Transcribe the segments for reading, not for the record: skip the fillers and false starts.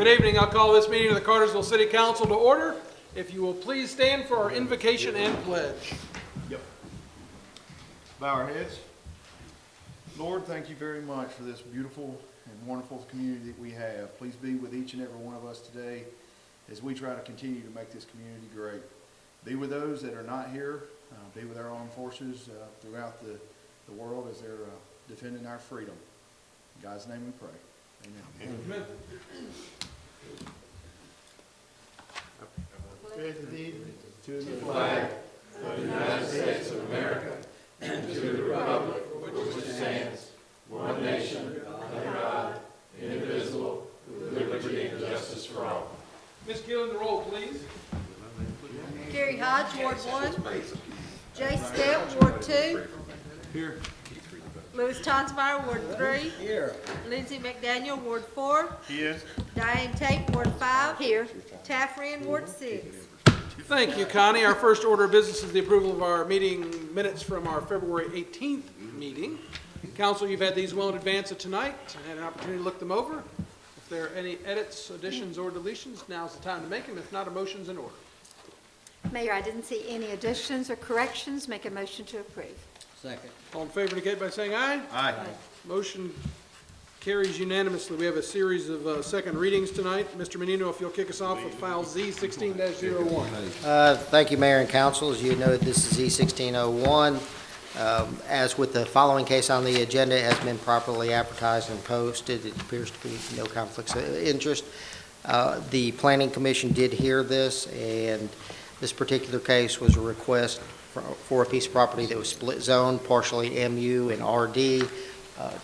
Good evening. I'll call this meeting of the Cartersville City Council to order. If you will please stand for our invocation and pledge. Yep. Bow our heads. Lord, thank you very much for this beautiful and wonderful community that we have. Please be with each and every one of us today as we try to continue to make this community great. Be with those that are not here. Be with our armed forces throughout the world as they're defending our freedom. In God's name we pray. Amen. Amen. To the flag of the United States of America and to the republic which stands, one nation, under God, indivisible, with liberty and justice for all. Ms. Gillen, the roll, please. Gary Hodge, Ward 1. Jay Stepp, Ward 2. Here. Louis Tonsmeyer, Ward 3. Here. Lindsay McDaniel, Ward 4. Here. Diane Tate, Ward 5. Here. Taffrey, Ward 6. Thank you, Connie. Our first order of business is the approval of our meeting minutes from our February 18th meeting. Council, you've had these well in advance of tonight and had an opportunity to look them over. If there are any edits, additions, or deletions, now's the time to make them. If not, a motion's in order. Mayor, I didn't see any additions or corrections. Make a motion to approve. Second. All in favor indicate by saying aye. Aye. Motion carries unanimously. We have a series of second readings tonight. Mr. Menino, if you'll kick us off with file Z16-01. Thank you, Mayor and Council. As you know, this is Z1601. As with the following case on the agenda, it has been properly advertised and posted. It appears to be no conflicts of interest. The Planning Commission did hear this, and this particular case was a request for a piece of property that was split zone, partially MU and RD,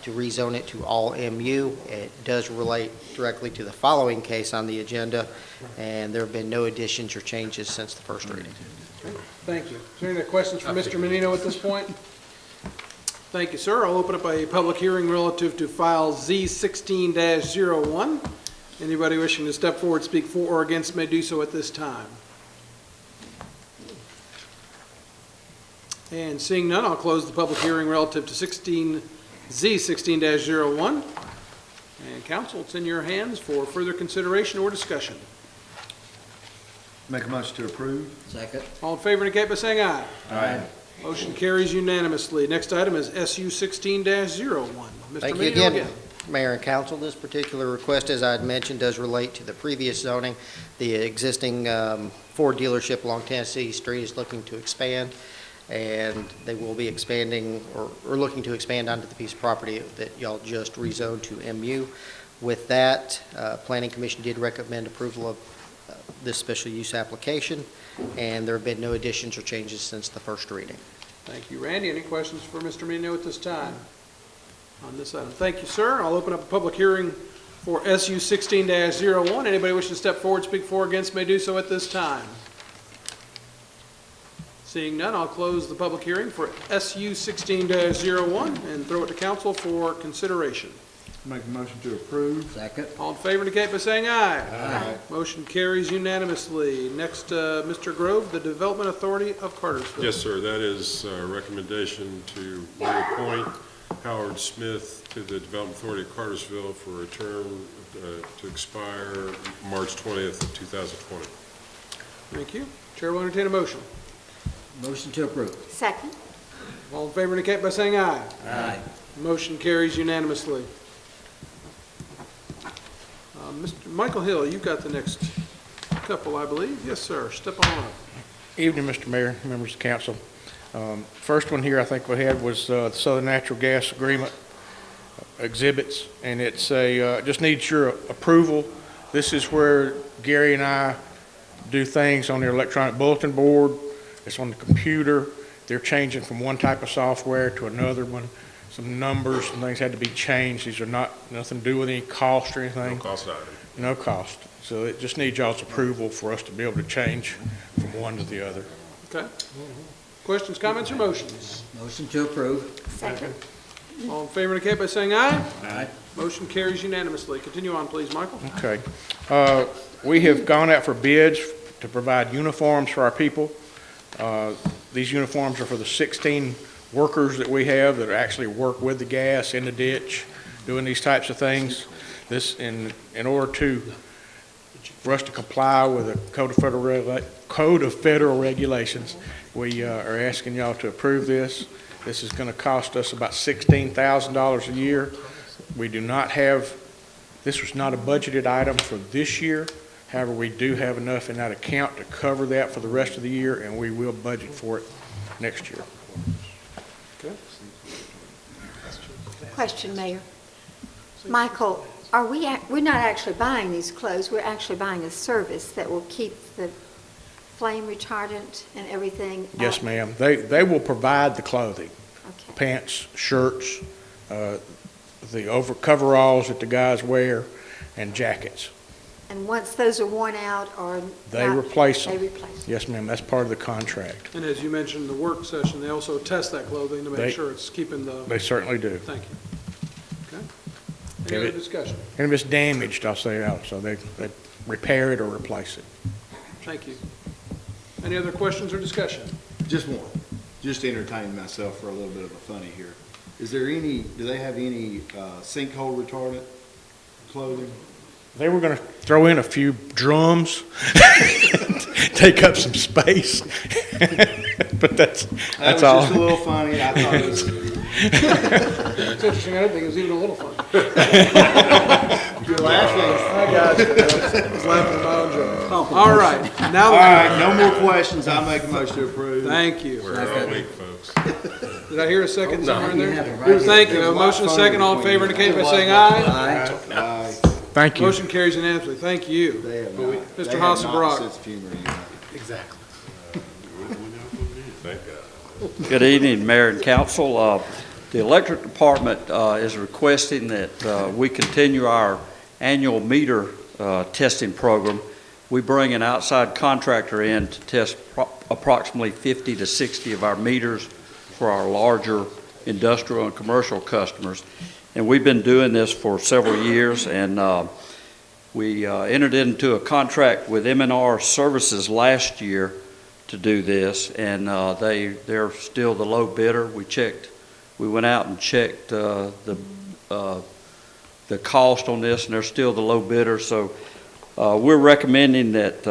to rezone it to all MU. It does relate directly to the following case on the agenda, and there have been no additions or changes since the first reading. Thank you. Is there any questions for Mr. Menino at this point? Thank you, sir. I'll open up a public hearing relative to file Z16-01. Anybody wishing to step forward, speak for or against may do so at this time. And seeing none, I'll close the public hearing relative to Z16-01. And council, it's in your hands for further consideration or discussion. Make a motion to approve. Second. All in favor indicate by saying aye. Aye. Motion carries unanimously. Next item is SU 16-01. Mr. Thank you Menino again, Mayor and Council. This particular request, as I had mentioned, does relate to the previous zoning. The existing Ford dealership along Tennessee Street is looking to expand, and they will be expanding or looking to expand onto the piece of property that y'all just rezoned to MU. With that, Planning Commission did recommend approval of this special use application, and there have been no additions or changes since the first reading. Thank you, Randy. Any questions for Mr. Menino at this time on this item? Thank you, sir. I'll open up a public hearing for SU 16-01. Anybody wishing to step forward, speak for or against may do so at this time. Seeing none, I'll close the public hearing for SU 16-01 and throw it to council for consideration. Make a motion to approve. Second. All in favor indicate by saying aye. Aye. Motion carries unanimously. Next, Mr. Grove, the Development Authority of Cartersville. Yes, sir. That is a recommendation to reappoint Howard Smith to the Development Authority of Cartersville for a term to expire March 20th of 2020. Thank you. Chair will entertain a motion. Motion to approve. Second. All in favor indicate by saying aye. Aye. Motion carries unanimously. Mr. Michael Hill, you've got the next couple, I believe. Yes, sir. Step on up. Evening, Mr. Mayor, members of council. First one here I think we had was the Southern Natural Gas Agreement exhibits, and it's just needs your approval. This is where Gary and I do things on their electronic bulletin board. It's on the computer. They're changing from one type of software to another one. Some numbers and things had to be changed. These are nothing to do with any cost or anything. No cost item. No cost. So it just needs y'all's approval for us to be able to change from one to the other. Okay. Questions, comments, or motions? Motion to approve. Second. All in favor indicate by saying aye. Aye. Motion carries unanimously. Continue on, please, Michael. Okay. We have gone out for bids to provide uniforms for our people. These uniforms are for the 16 workers that we have that actually work with the gas in the ditch, doing these types of things. This, in order to for us to comply with the Code of Federal Regulations, we are asking y'all to approve this. This is going to cost us about $16,000 a year. We do not have, this was not a budgeted item for this year. However, we do have enough in that account to cover that for the rest of the year, and we will budget for it next year. Okay. Question, Mayor. Michael, we're not actually buying these clothes, we're actually buying a service that will keep the flame retardant and everything? Yes, ma'am. They will provide the clothing, Okay. pants, shirts, the coveralls that the guys wear, and jackets. And once those are worn out or They not, replace them. They replace them. Yes, ma'am. That's part of the contract. And as you mentioned in the work session, they also test that clothing to make They- sure it's keeping the, They certainly do. thank you. Okay. If Any other it- discussion? And if it's damaged, I'll say out, so they repair it or replace it. Thank you. Any other questions or discussion? Just one, just to entertain myself for a little bit of a funny here. Is there any, do they have any sinkhole retardant clothing? They were going to throw in a few drums, take up some space, but that's That was all. just a little funny. I thought it was. It's interesting, I didn't think it was even a little fun. You're laughing. I got you. I was laughing at my own joke. All right, now All that right, no more questions. I'll make a motion to approve. thank you. We're all weak, folks. Did I hear a second somewhere in there? Thank you. A motion and a second. All in favor indicate by saying aye. Aye. Thank you. Motion carries unanimously. Thank you. They have not. Mr. They have Hasselbrock. not sense of humor, you know. Thank God. Good evening, Mayor and Council. The Electric Department is requesting that we continue our annual meter testing program. We bring an outside contractor in to test approximately 50 to 60 of our meters for our larger industrial and commercial customers. And we've been doing this for several years, and we entered into a contract with M&R Services last year to do this, and they're still the low bidder. We went out and checked the cost on this, and they're still the low bidder. So we're recommending that,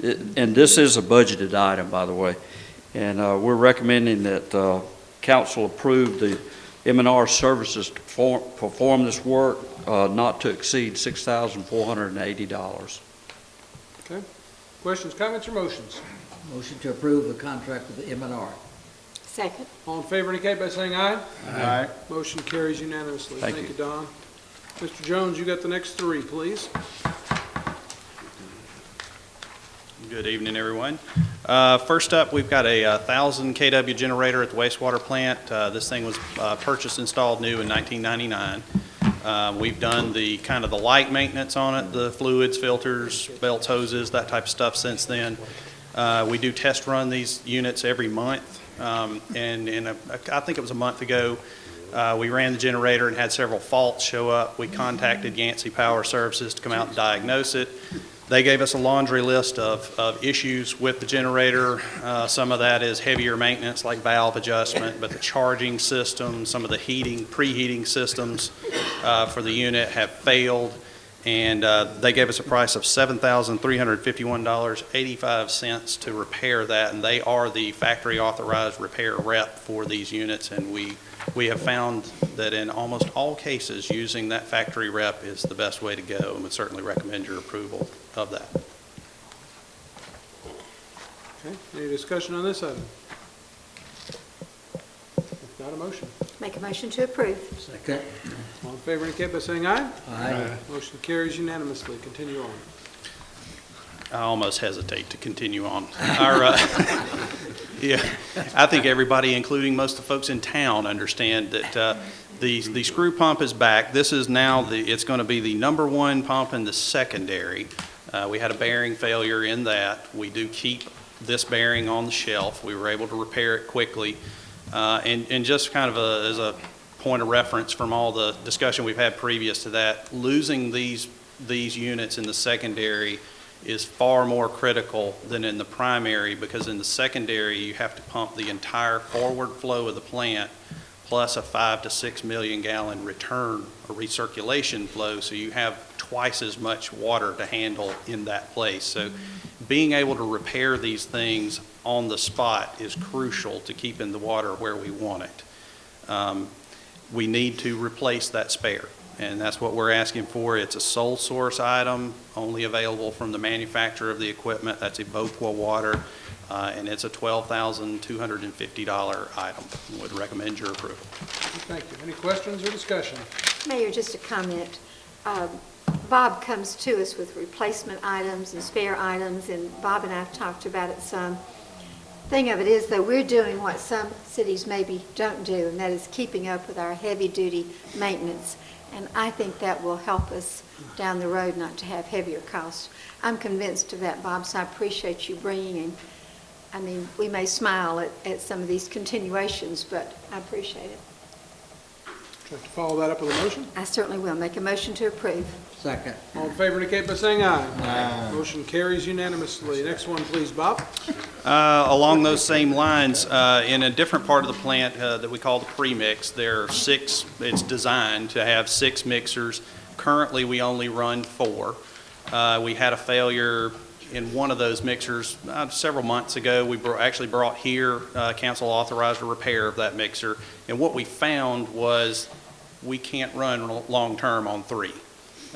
and this is a budgeted item, by the way, and we're recommending that council approve the M&R Services to perform this work not to exceed $6,480. Okay. Questions, comments, or motions? Motion to approve the contract with the M&R. Second. All in favor indicate by saying aye. Aye. Motion carries unanimously. Thank Thank you. you, Don. Mr. Jones, you got the next three, please. Good evening, everyone. First up, we've got a 1,000 kW generator at the wastewater plant. This thing was purchased, installed new in 1999. We've done the kind of the light maintenance on it, the fluids, filters, belts, hoses, that type of stuff since then. We do test run these units every month, and I think it was a month ago, we ran the generator and had several faults show up. We contacted Yancey Power Services to come out and diagnose it. They gave us a laundry list of issues with the generator. Some of that is heavier maintenance like valve adjustment, but the charging system, some of the preheating systems for the unit have failed. And they gave us a price of $7,351.85 to repair that. And they are the factory authorized repair rep for these units. And we have found that in almost all cases, using that factory rep is the best way to go, and would certainly recommend your approval of that. Okay. Any discussion on this item? If not, a motion. Make a motion to approve. Second. All in favor indicate by saying aye. Aye. Motion carries unanimously. Continue on. I almost hesitate to continue on. Yeah, I think everybody, including most of the folks in town, understand that the screw pump is back. This is now it's going to be the #1 pump in the secondary. We had a bearing failure in that. We do keep this bearing on the shelf. We were able to repair it quickly. And just kind of as a point of reference from all the discussion we've had previous to that, losing these units in the secondary is far more critical than in the primary, because in the secondary you have to pump the entire forward flow of the plant plus a 5 to 6 million gallon return or recirculation flow. So you have twice as much water to handle in that place. So being able to repair these things on the spot is crucial to keeping the water where we want it. We need to replace that spare, and that's what we're asking for. It's a sole source item, only available from the manufacturer of the equipment. That's Evoqua Water, and it's a $12,250 item. Would recommend your approval. Thank you. Any questions or discussion? Mayor, just a comment. Bob comes to us with replacement items and spare items, and Bob and I have talked about it some. Thing of it is, though, we're doing what some cities maybe don't do, and that is keeping up with our heavy-duty maintenance. And I think that will help us down the road not to have heavier costs. I'm convinced of that, Bob, so I appreciate you bringing in. I mean, we may smile at some of these continuations, but I appreciate it. Would you like to follow that up with a motion? I certainly will. Make a motion to approve. Second. All in favor indicate by saying aye. Aye. Motion carries unanimously. Next one, please, Bob. Along those same lines, in a different part of the plant that we call the premix, there are 6, it's designed to have 6 mixers. Currently, we only run 4. We had a failure in one of those mixers several months ago. We actually brought here, council authorized a repair of that mixer. And what we found was we can't run long-term on 3.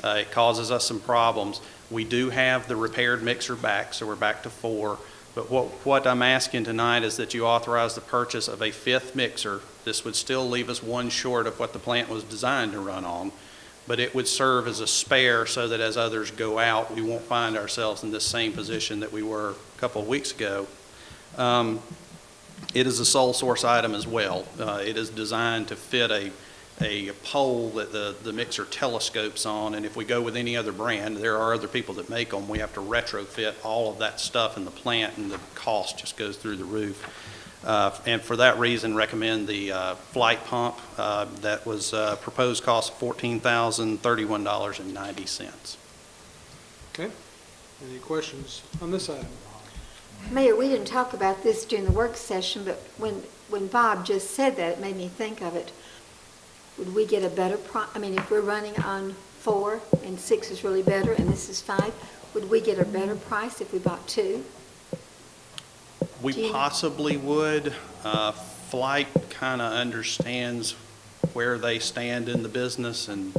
It causes us some problems. We do have the repaired mixer back, so we're back to 4. But what I'm asking tonight is that you authorize the purchase of a 5th mixer. This would still leave us 1 short of what the plant was designed to run on, but it would serve as a spare so that as others go out, we won't find ourselves in this same position that we were a couple of weeks ago. It is a sole source item as well. It is designed to fit a pole that the mixer telescopes on, and if we go with any other brand, there are other people that make them, we have to retrofit all of that stuff in the plant, and the cost just goes through the roof. And for that reason, recommend the flight pump. That was proposed cost of $14,031.90. Okay. Any questions on this item? Mayor, we didn't talk about this during the work session, but when Bob just said that, it made me think of it. Would we get a better I mean, if we're running on 4 and 6 is really better and this is 5, would we get a better price if we bought 2? We possibly would. Flight kind of understands where they stand in the business, and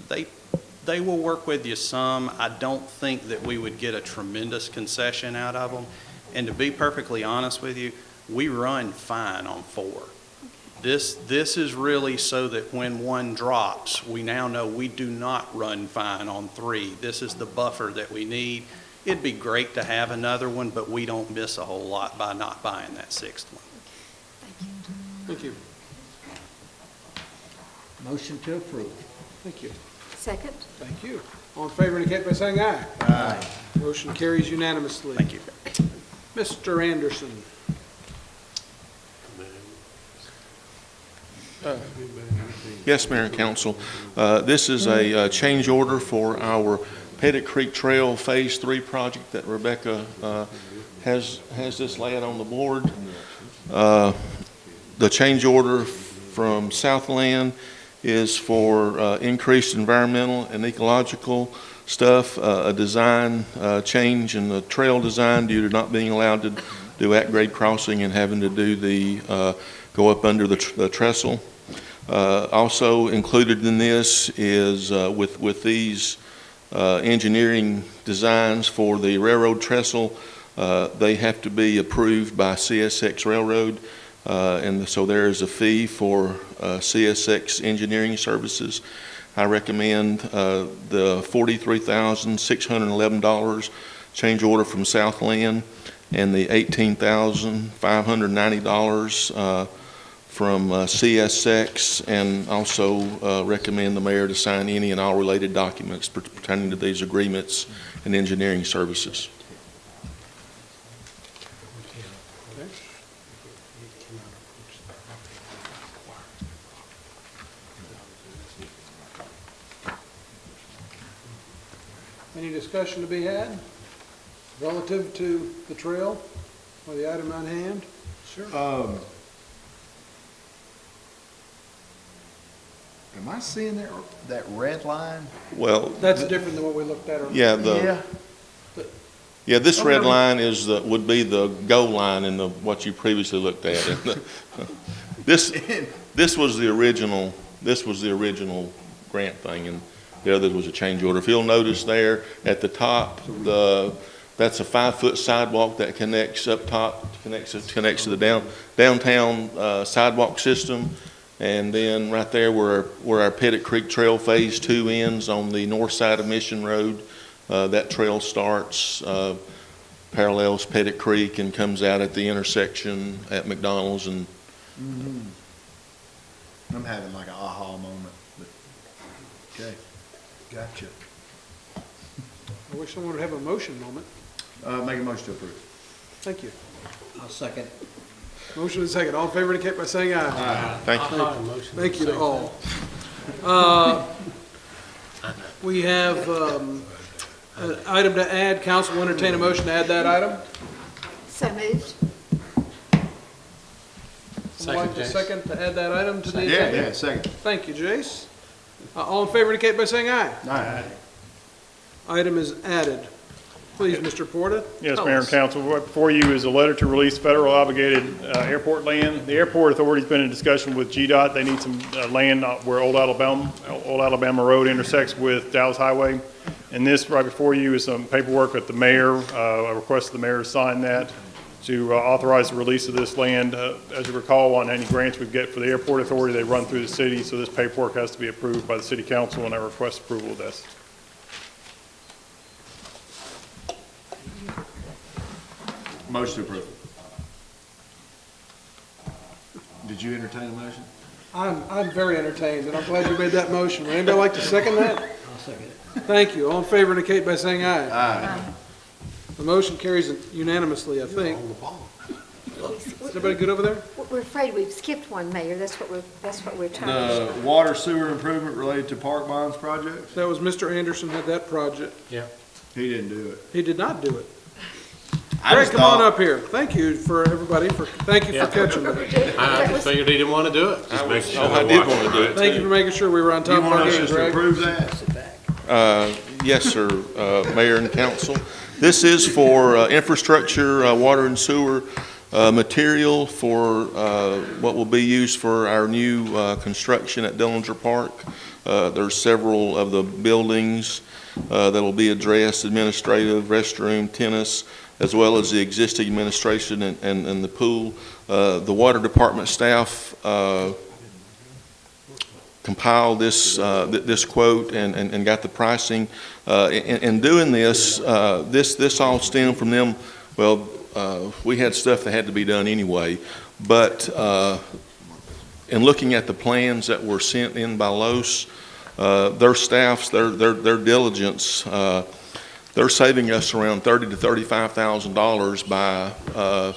they will work with you some. I don't think that we would get a tremendous concession out of them. And to be perfectly honest with you, we run fine on 4. This is really so that when 1 drops, we now know we do not run fine on 3. This is the buffer that we need. It'd be great to have another one, but we don't miss a whole lot by not buying that 6th one. Thank you. Motion to approve. Thank you. Second? Thank you. All in favor indicate by saying aye. Aye. Motion carries unanimously. Thank you. Mr. Anderson. Yes, Mayor and Council. This is a change order for our Pettit Creek Trail Phase 3 project that Rebecca has this laid on the board. The change order from Southland is for increased environmental and ecological stuff, a design change in the trail design due to not being allowed to do at-grade crossing and having to do go up under the trestle. Also included in this is with these engineering designs for the railroad trestle, they have to be approved by CSX Railroad, and so there is a fee for CSX engineering services. I recommend the $43,611 change order from Southland and the $18,590 from CSX, and also recommend the mayor to sign any and all related documents pertaining to these agreements and engineering services. Any discussion to be had relative to the trail or the item on hand? Sure. am I seeing that red line? Well, That's different than what we looked at earlier. yeah, this Oh, red no. line would be the goal line in what you previously looked at. And this was the original grant thing, and the other was a change order. If you'll notice there at the top, that's a 5-foot sidewalk that connects up top, connects to the downtown sidewalk system. And then right there where our Pettit Creek Trail Phase 2 ends on the north side of Mission Road, that trail starts, parallels Pettit Creek and comes out at the intersection at McDonald's. And I'm having like an aha moment, but, okay, gotcha. I wish someone would have a motion moment. Make a motion to approve. Thank you. I'll second. Motion and second. All in favor indicate by saying aye. Aye. thank you. Thank you to all. We have an item to add. Council will entertain a motion to add that item. So moved. Someone like to second to add that item to the Yeah, agenda? yeah, second. Thank you, Jace. All in favor indicate by saying aye. Aye. Item is added. Please, Mr. Porta. Yes, tell Mayor and us. Council, before you is a letter to release federal obligated airport land. The airport authority's been in discussion with GDOT. They need some land where Old Alabama Road intersects with Dallas Highway. And this right before you is some paperwork with the mayor, a request the mayor to sign that to authorize the release of this land. As you recall, on any grants we get for the airport authority, they run through the city, so this paperwork has to be approved by the city council, and I request approval of this. Motion to approve. Did you entertain a motion? I'm very entertained, and I'm glad you made that motion. Would anybody like to second that? I'll second it. Thank you. All in favor indicate by saying aye. Aye. The motion carries unanimously, I think. Is everybody good over there? We're afraid we've skipped one, Mayor. That's what we're trying to The water sewer improvement related to park bonds projects? That was Mr. Anderson had that project. He didn't do it. He did not do it. I Greg, just come on thought- up here. Thank you for everybody thank you for catching that. I just figured he didn't want to do it. Just making sure I they did watch want to do it. Thank you for making sure we were on top You of our want us game, just to Greg. approve that? Yes, sir, Mayor and Council. This is for infrastructure, water and sewer material for what will be used for our new construction at Dillinger Park. There's several of the buildings that will be addressed, administrative, restroom, tennis, as well as the existing administration and the pool. The water department staff compiled this quote and got the pricing. In doing this, this all stemmed from them. Well, we had stuff that had to be done anyway, but in looking at the plans that were sent in by LOS, their staffs, their diligence, they're saving us around $30,000 to $35,000 by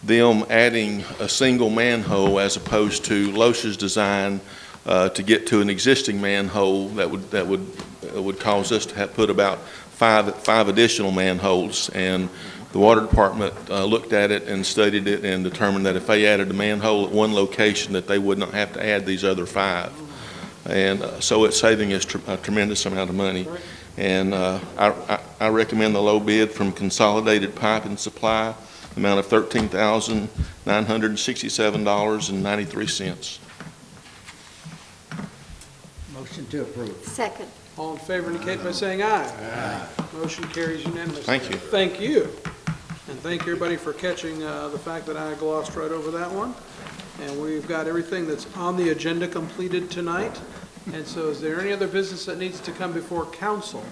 them adding a single manhole as opposed to LOS's design to get to an existing manhole that would cause us to have put about five additional manholes. And the water department looked at it and studied it and determined that if they added a manhole at one location, that they would not have to add these other 5. And so it's saving us a tremendous amount of money. And I recommend the low bid from Consolidated Pipe and Supply, amount of $13,967.93. Motion to approve. Second. All in favor indicate by saying aye. Aye. Motion carries unanimously. Thank you. Thank you. And thank everybody for catching the fact that I glossed right over that one. And we've got everything that's on the agenda completed tonight. And so is there any other business that needs to come before council?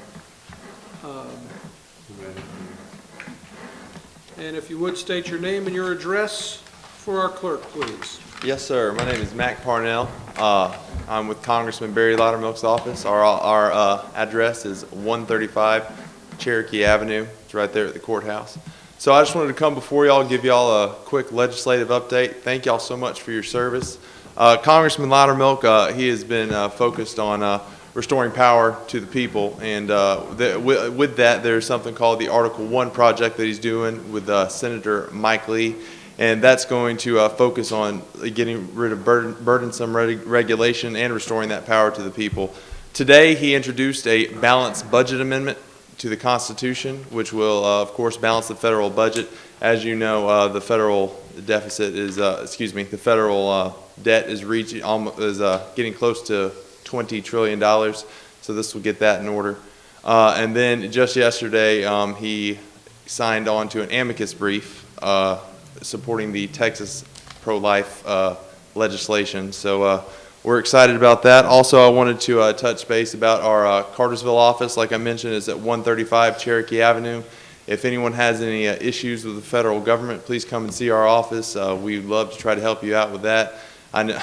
And if you would state your name and your address for our clerk, please. Yes, sir. My name is Mac Parnell. I'm with Congressman Barry Loudermilk's office. Our address is 135 Cherokee Avenue. It's right there at the courthouse. So I just wanted to come before y'all, give y'all a quick legislative update. Thank y'all so much for your service. Congressman Loudermilk, he has been focused on restoring power to the people, and with that, there's something called the Article 1 project that he's doing with Senator Mike Lee, And that's going to focus on getting rid of burdensome regulation and restoring that power to the people. Today, he introduced a balanced budget amendment to the Constitution, which will, of course, balance the federal budget. As you know, the federal deficit is, the federal debt is reaching, getting close to $20 trillion. So this will get that in order. And then just yesterday, he signed on to an amicus brief supporting the Texas pro-life legislation. So we're excited about that. Also, I wanted to touch base about our Cartersville office. Like I mentioned, it's at 135 Cherokee Avenue. If anyone has any issues with the federal government, please come and see our office. We'd love to try to help you out with that. I know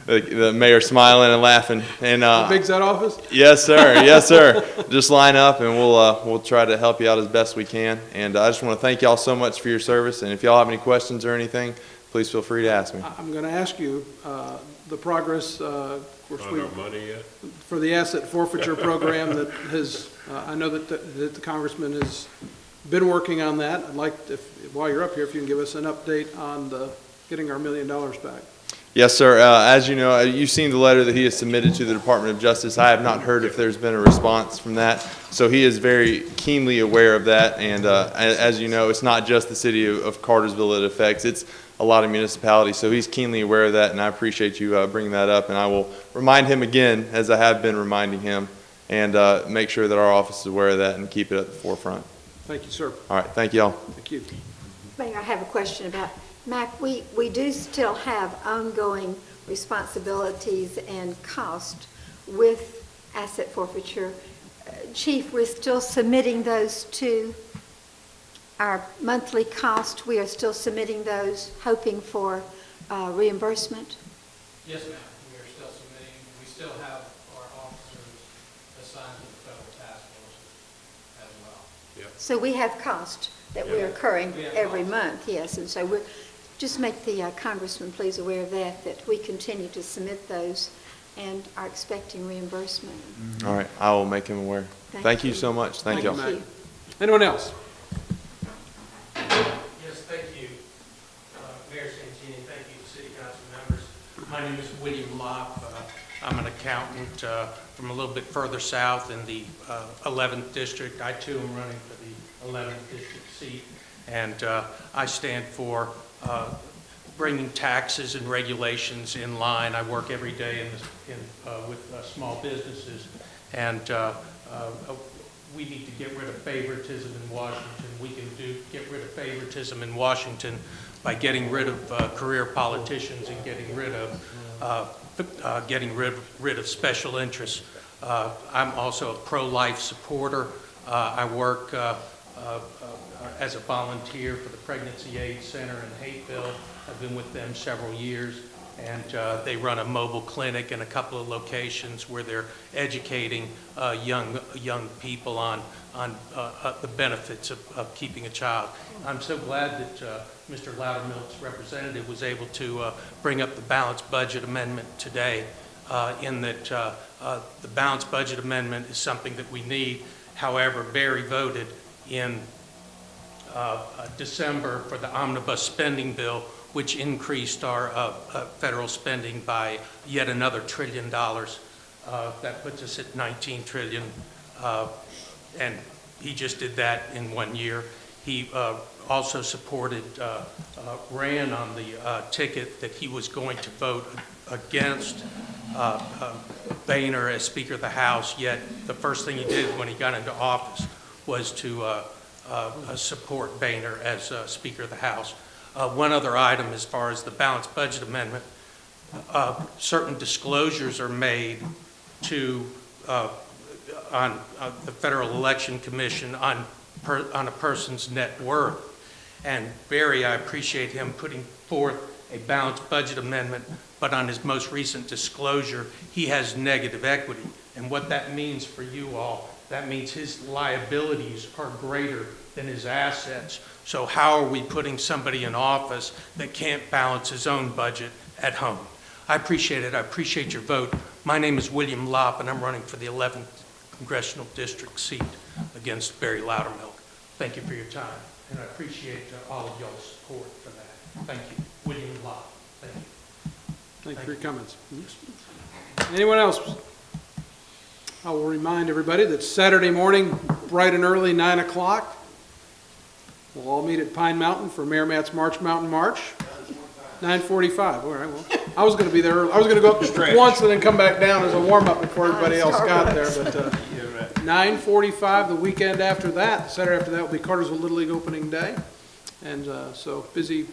the mayor's smiling and laughing. And How big's that office? yes, sir. Yes, sir. Just line up, and we'll try to help you out as best we can. And I just want to thank y'all so much for your service. And if y'all have any questions or anything, please feel free to ask me. I'm going to ask you the progress, of course, Not money yet? for the asset forfeiture program that has, I know that the congressman has been working on that. I'd like, while you're up here, if you can give us an update on getting our $1 million back. Yes, sir. As you know, you've seen the letter that he has submitted to the Department of Justice. I have not heard if there's been a response from that. So he is very keenly aware of that. And as you know, it's not just the city of Cartersville it affects. It's a lot of municipalities. So he's keenly aware of that, and I appreciate you bringing that up. And I will remind him again, as I have been reminding him, and make sure that our office is aware of that and keep it at the forefront. Thank you, sir. All right. Thank you all. Thank you. Mayor, I have a question about, Mac, we do still have ongoing responsibilities and cost with asset forfeiture. Chief, we're still submitting those to our monthly cost. We are still submitting those, hoping for reimbursement. Yes, ma'am. We are still submitting. We still have our officers assigned to the federal task force as well. So we have cost that we're incurring every month, yes. And so we're, just make the congressman please aware of that we continue to submit those and are expecting reimbursement. All right. I will make him aware. Thank you so much. Thank y'all. Thank you. Anyone else? Yes, thank you, Mayor Santini. Thank you, City Council members. My name is William Lopp. I'm an accountant from a little bit further south in the 11th District. I, too, am running for the 11th District seat, and I stand for bringing taxes and regulations in line. I work every day with small businesses, and we need to get rid of favoritism in Washington. We can get rid of favoritism in Washington by getting rid of career politicians and getting rid of special interests. I'm also a pro-life supporter. I work as a volunteer for the Pregnancy Aid Center in Hapeville. I've been with them several years, and they run a mobile clinic in a couple of locations where they're educating young people on the benefits of keeping a child. I'm so glad that Mr. Loudermilk's representative was able to bring up the balanced budget amendment today, in that the balanced budget amendment is something that we need. However, Barry voted in December for the omnibus spending bill, which increased our federal spending by yet another $1 trillion. That puts us at $19 trillion, and he just did that in 1 year. He also supported, ran on the ticket that he was going to vote against Boehner as Speaker of the House, yet the first thing he did when he got into office was to support Boehner as Speaker of the House. One other item as far as the balanced budget amendment, certain disclosures are made to on the Federal Election Commission on a person's net worth. And Barry, I appreciate him putting forth a balanced budget amendment, but on his most recent disclosure, he has negative equity. And what that means for you all, that means his liabilities are greater than his assets. So how are we putting somebody in office that can't balance his own budget at home? I appreciate it. I appreciate your vote. My name is William Lopp, and I'm running for the 11th Congressional District seat against Barry Loudermilk. Thank you for your time, and I appreciate all of y'all's support for that. Thank you. William Lott. Thank you. Thank you for your comments. Anyone else? I will remind everybody that Saturday morning, bright and early, 9 o'clock, we'll all meet at Pine Mountain for Mayor Matt's March Mountain March. 9:45, all right, well, I was gonna be there, I was gonna go up once and then come back down as a warm-up before everybody else got there, but, 9:45, the weekend after that, Saturday after that will be Cartersville Little League opening day. And, so busy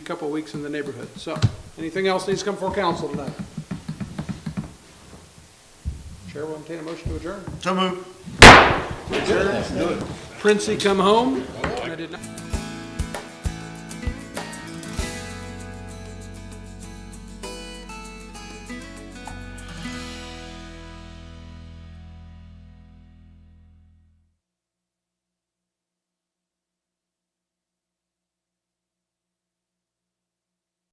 couple of weeks in the neighborhood. So, anything else needs to come before council tonight? Chair will entertain a motion to adjourn. So moved. Princey come home. I did not.